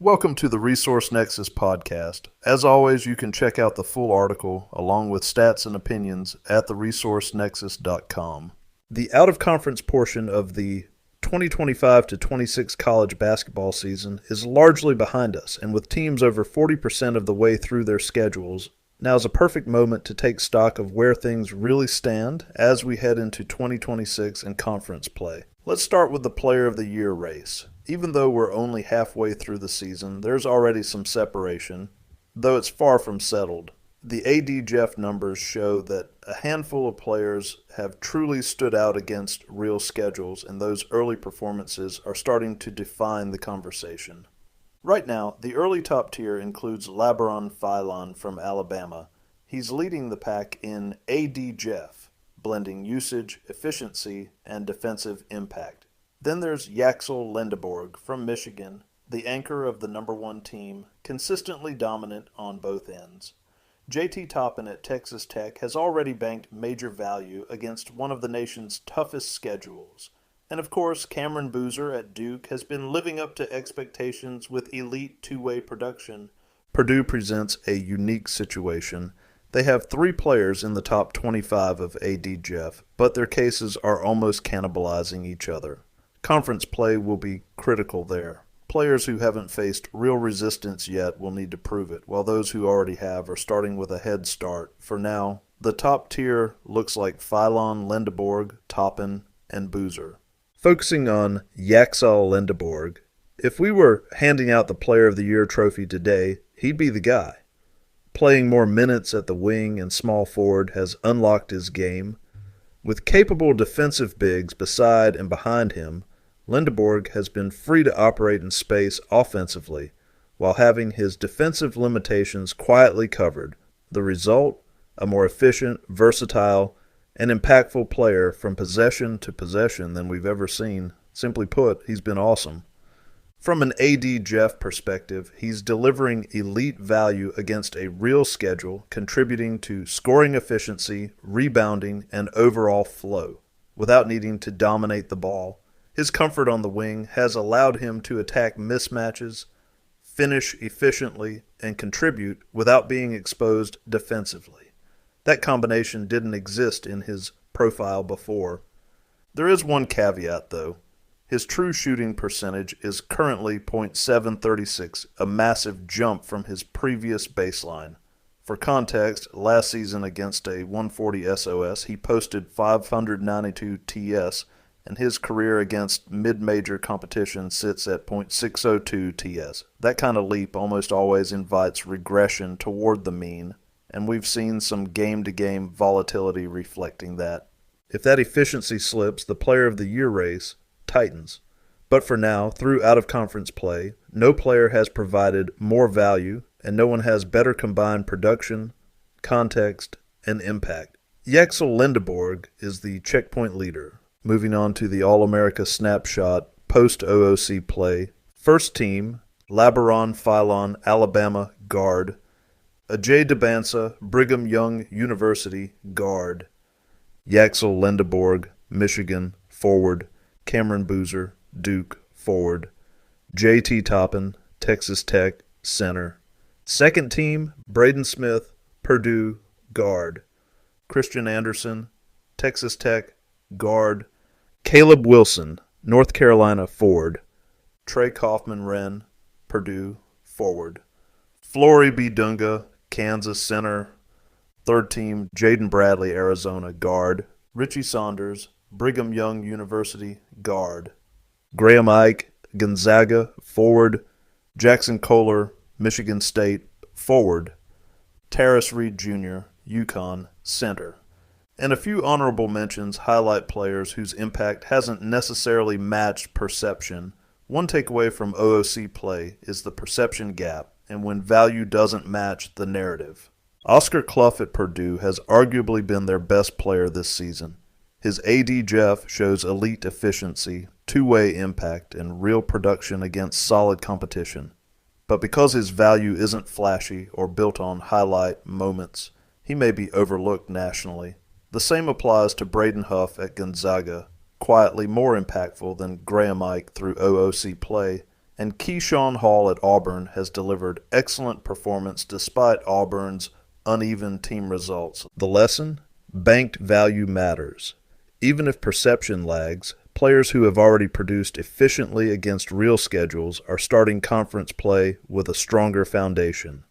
Welcome to the Resource Nexus podcast. As always, you can check out the full article along with stats and opinions at theresourcenexus.com. The out-of-conference portion of the 2025 to 26 college basketball season is largely behind us, and with teams over 40% of the way through their schedules, now is a perfect moment to take stock of where things really stand as we head into 2026 and conference play. Let's start with the Player of the Year race. Even though we're only halfway through the season, there's already some separation, though it's far from settled. The AD Jeff numbers show that a handful of players have truly stood out against real schedules, and those early performances are starting to define the conversation. Right now, the early top tier includes LeBron Philon from Alabama. He's leading the pack in AD Jeff, blending usage, efficiency, and defensive impact. Then there's Yaxel Lendeborg from Michigan, the anchor of the number one team, consistently dominant on both ends. JT Toppin at Texas Tech has already banked major value against one of the nation's toughest schedules. And of course, Cameron Boozer at Duke has been living up to expectations with elite two-way production. Purdue presents a unique situation. They have 3 players in the top 25 of AD Jeff, but their cases are almost cannibalizing each other. Conference play will be critical there. Players who haven't faced real resistance yet will need to prove it, while those who already have are starting with a head start. For now, the top tier looks like Philon, Lendeborg, Toppin, and Boozer. Focusing on Yaxel Lendeborg, if we were handing out the Player of the Year trophy today, he'd be the guy. Playing more minutes at the wing and small forward has unlocked his game. With capable defensive bigs beside and behind him, Lendeborg has been free to operate in space offensively, while having his defensive limitations quietly covered. The result? A more efficient, versatile, and impactful player from possession to possession than we've ever seen. Simply put, he's been awesome. From an AD Jeff perspective, he's delivering elite value against a real schedule, contributing to scoring efficiency, rebounding, and overall flow. Without needing to dominate the ball, his comfort on the wing has allowed him to attack mismatches, finish efficiently, and contribute without being exposed defensively. That combination didn't exist in his profile before. There is one caveat, though. His true shooting percentage is currently .736, a massive jump from his previous baseline. For context, last season against a 140 SOS, he posted 592 TS, and his career against mid-major competition sits at .602 TS. That kind of leap almost always invites regression toward the mean, and we've seen some game-to-game volatility reflecting that. If that efficiency slips, the Player of the Year race tightens. But for now, through out-of-conference play, no player has provided more value, and no one has better combined production, context, and impact. Yaxel Lendeborg is the checkpoint leader. Moving on to the All-America snapshot, post-OOC play. First team, LeBron Philon, Alabama, guard. Ajay Dabansa, Brigham Young University, guard. Yaxel Lendeborg, Michigan, forward. Cameron Boozer, Duke, forward. JT Toppin, Texas Tech, center. Second team, Braden Smith, Purdue, guard. Christian Anderson, Texas Tech, guard. Caleb Wilson, North Carolina, forward. Trey Kaufman-Renn, Purdue, forward. Flory B. Dunga, Kansas, center. Third team, Jaden Bradley, Arizona, guard. Richie Saunders, Brigham Young University, guard. Graham Ike, Gonzaga, forward. Jackson Kohler, Michigan State, forward. Terrace Reed Jr., UConn, center. And a few honorable mentions highlight players whose impact hasn't necessarily matched perception. One takeaway from OOC play is the perception gap, and when value doesn't match the narrative. Oscar Clough at Purdue has arguably been their best player this season. His AD Jeff shows elite efficiency, two-way impact, and real production against solid competition. But because his value isn't flashy or built on highlight moments, he may be overlooked nationally. The same applies to Braden Huff at Gonzaga, quietly more impactful than Graham Ike through OOC play, and Keyshawn Hall at Auburn has delivered excellent performance despite Auburn's uneven team results. The lesson? Banked value matters. Even if perception lags, players who have already produced efficiently against real schedules are starting conference play with a stronger foundation.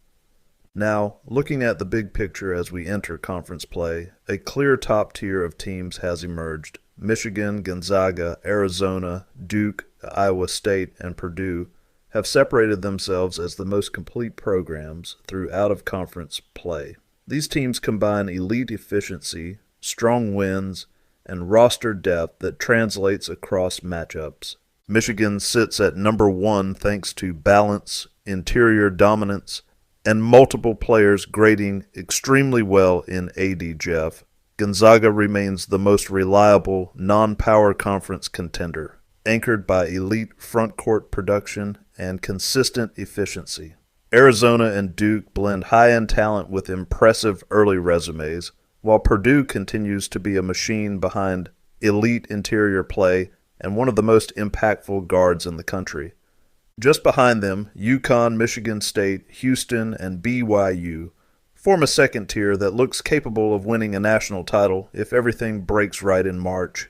Now, looking at the big picture as we enter conference play, a clear top tier of teams has emerged. Michigan, Gonzaga, Arizona, Duke, Iowa State, and Purdue have separated themselves as the most complete programs through out-of-conference play. These teams combine elite efficiency, strong wins, and roster depth that translates across matchups. Michigan sits at number 1 thanks to balance, interior dominance, and multiple players grading extremely well in AD Jeff. Gonzaga remains the most reliable non-power conference contender, anchored by elite front-court production and consistent efficiency. Arizona and Duke blend high-end talent with impressive early resumes, while Purdue continues to be a machine behind elite interior play and one of the most impactful guards in the country. Just behind them, UConn, Michigan State, Houston, and BYU form a second tier that looks capable of winning a national title if everything breaks right in March.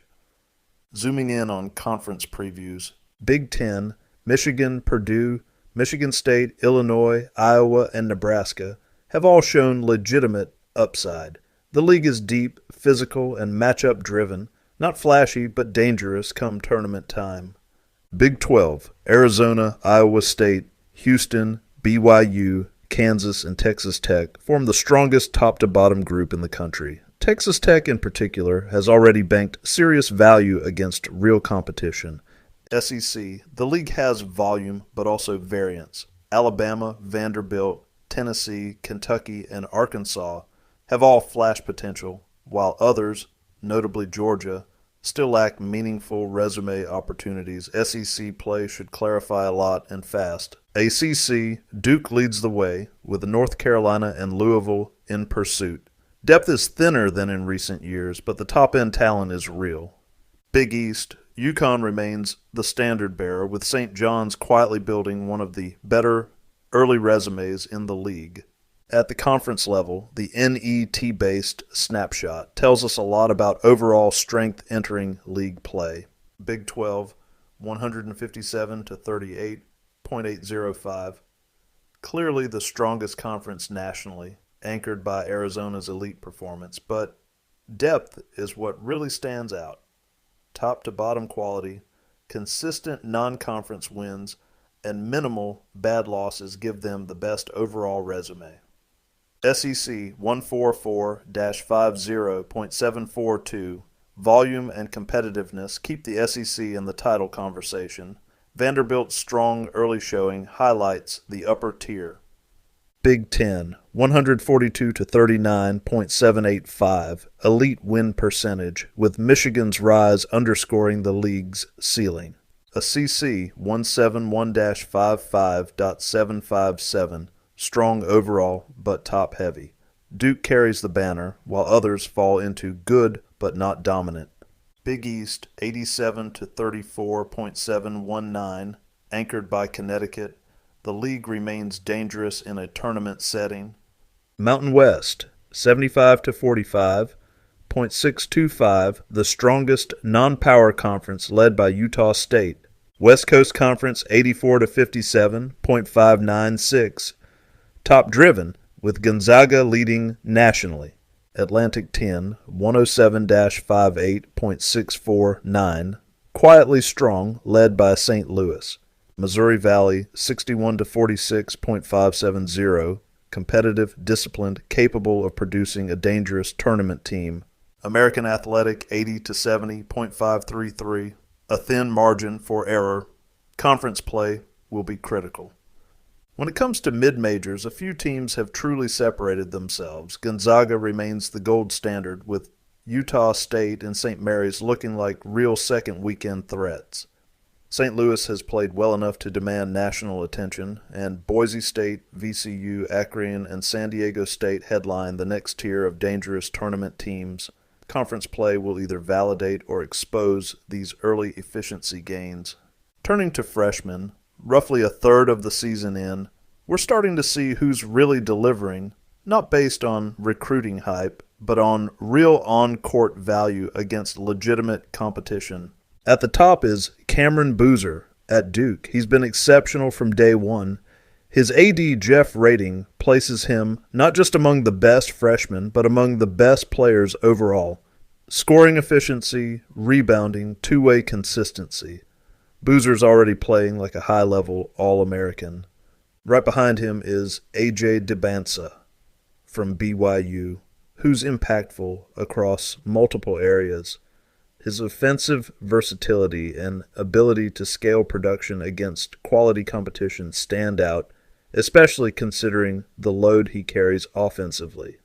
Zooming in on conference previews, Big Ten, Michigan, Purdue, Michigan State, Illinois, Iowa, and Nebraska have all shown legitimate upside. The league is deep, physical, and matchup-driven, not flashy but dangerous come tournament time. Big 12, Arizona, Iowa State, Houston, BYU, Kansas, and Texas Tech form the strongest top-to-bottom group in the country. Texas Tech in particular has already banked serious value against real competition. SEC, the league has volume but also variance. Alabama, Vanderbilt, Tennessee, Kentucky, and Arkansas have all flash potential, while others, notably Georgia, still lack meaningful resume opportunities. SEC play should clarify a lot and fast. ACC, Duke leads the way, with North Carolina and Louisville in pursuit. Depth is thinner than in recent years, but the top-end talent is real. Big East, UConn remains the standard bearer, with St. John's quietly building one of the better early resumes in the league. At the conference level, the NET-based snapshot tells us a lot about overall strength entering league play. Big 12, 157 to 38.805. Clearly the strongest conference nationally, anchored by Arizona's elite performance, but depth is what really stands out. Top to bottom quality, consistent non-conference wins, and minimal bad losses give them the best overall resume. SEC 144-50.742, volume and competitiveness keep the SEC in the title conversation. Vanderbilt's strong early showing highlights the upper tier. Big Ten 142-39.785, elite win percentage, with Michigan's rise underscoring the league's ceiling. A CC 171-55.757, strong overall but top-heavy. Duke carries the banner, while others fall into good but not dominant. Big East 87-34.719, anchored by Connecticut. The league remains dangerous in a tournament setting. Mountain West 75-45.625, the strongest non-power conference led by Utah State. West Coast Conference 84-57.596, top-driven, with Gonzaga leading nationally. Atlantic 10, 107-58.649, quietly strong, led by St. Louis. Missouri Valley 61-46.570, competitive, disciplined, capable of producing a dangerous tournament team. American Athletic 80-70.533, a thin margin for error. Conference play will be critical. When it comes to mid-majors, a few teams have truly separated themselves. Gonzaga remains the gold standard, with Utah State and St. Mary's looking like real second weekend threats. St. Louis has played well enough to demand national attention, and Boise State, VCU, Akron, and San Diego State headline the next tier of dangerous tournament teams. Conference play will either validate or expose these early efficiency gains. Turning to freshmen, roughly a third of the season in, we're starting to see who's really delivering, not based on recruiting hype, but on real on-court value against legitimate competition. At the top is Cameron Boozer at Duke. He's been exceptional from day one. His AD Jeff rating places him not just among the best freshmen, but among the best players overall. Scoring efficiency, rebounding, two-way consistency. Boozer's already playing like a high-level All-American. Right behind him is AJ DeBansa from BYU, who's impactful across multiple areas. His offensive versatility and ability to scale production against quality competition stand out, especially considering the load he carries offensively.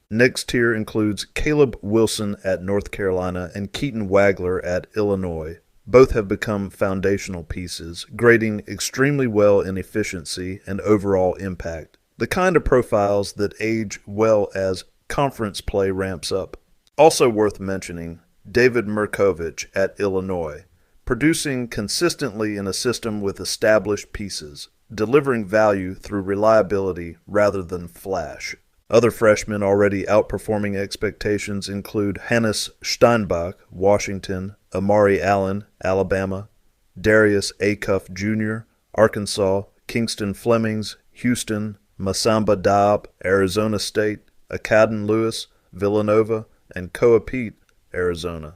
Next tier includes Caleb Wilson at North Carolina and Keaton Wagler at Illinois. Both have become foundational pieces, grading extremely well in efficiency and overall impact. The kind of profiles that age well as conference play ramps up. Also worth mentioning, David Murkovich at Illinois, producing consistently in a system with established pieces, delivering value through reliability rather than flash. Other freshmen already outperforming expectations include Hannes Steinbach, Washington, Amari Allen, Alabama, Darius Acuff Jr., Arkansas, Kingston Flemings, Houston, Masamba Diop, Arizona State, Akaden Lewis, Villanova, and Koa Pete, Arizona.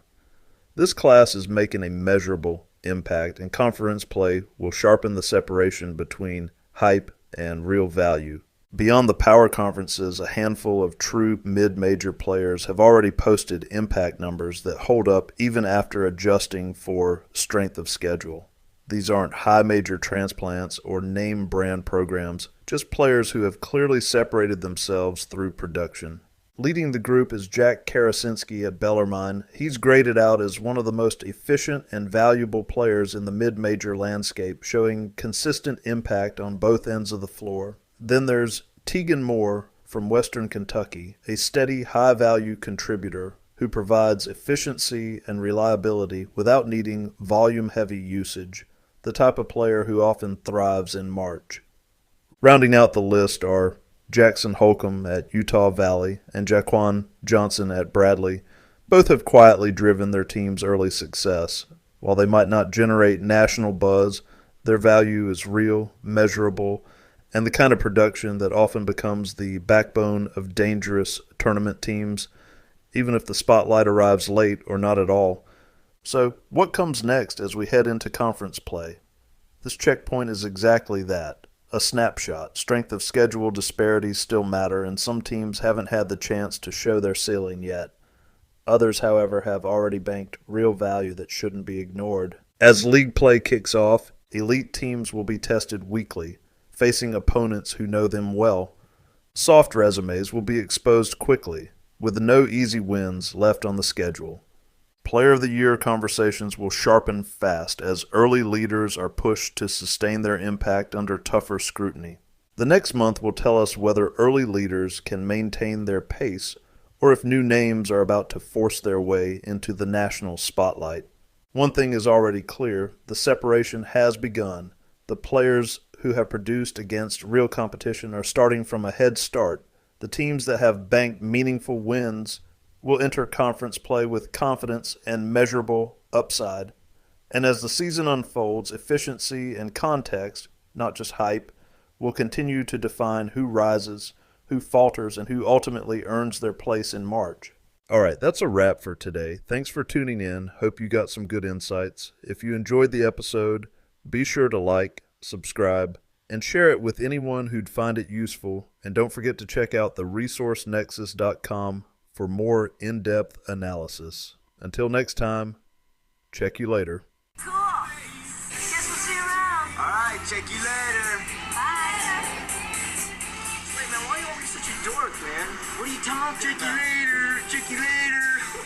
This class is making a measurable impact, and conference play will sharpen the separation between hype and real value. Beyond the power conferences, a handful of true mid-major players have already posted impact numbers that hold up even after adjusting for strength of schedule. These aren't high major transplants or name brand programs, just players who have clearly separated themselves through production. Leading the group is Jack Karasinski at Bellarmine. He's graded out as one of the most efficient and valuable players in the mid-major landscape, showing consistent impact on both ends of the floor. Then there's Tegan Moore from Western Kentucky, a steady, high-value contributor who provides efficiency and reliability without needing volume-heavy usage, the type of player who often thrives in March. Rounding out the list are Jackson Holcomb at Utah Valley and Jaquan Johnson at Bradley. Both have quietly driven their team's early success. While they might not generate national buzz, their value is real, measurable, and the kind of production that often becomes the backbone of dangerous tournament teams, even if the spotlight arrives late or not at all. So, what comes next as we head into conference play? This checkpoint is exactly that, a snapshot. Strength of schedule disparities still matter, and some teams haven't had the chance to show their ceiling yet. Others, however, have already banked real value that shouldn't be ignored. As league play kicks off, elite teams will be tested weekly, facing opponents who know them well. Soft resumes will be exposed quickly, with no easy wins left on the schedule. Player of the Year conversations will sharpen fast as early leaders are pushed to sustain their impact under tougher scrutiny. The next month will tell us whether early leaders can maintain their pace or if new names are about to force their way into the national spotlight. One thing is already clear: the separation has begun. The players who have produced against real competition are starting from a head start. The teams that have banked meaningful wins will enter conference play with confidence and measurable upside. And as the season unfolds, efficiency and context, not just hype, will continue to define who rises, who falters, and who ultimately earns their place in March. All right, that's a wrap for today. Thanks for tuning in. Hope you got some good insights. If you enjoyed the episode, be sure to like, subscribe, and share it with anyone who'd find it useful. And don't forget to check out theresourcenexus.com for more in-depth analysis. Until next time, check you later. Cool. Guess we'll see you around. All right, check you later. Bye. Wait, man, why are you always such a dork, man? What are you talking Check you about? later. Check you later.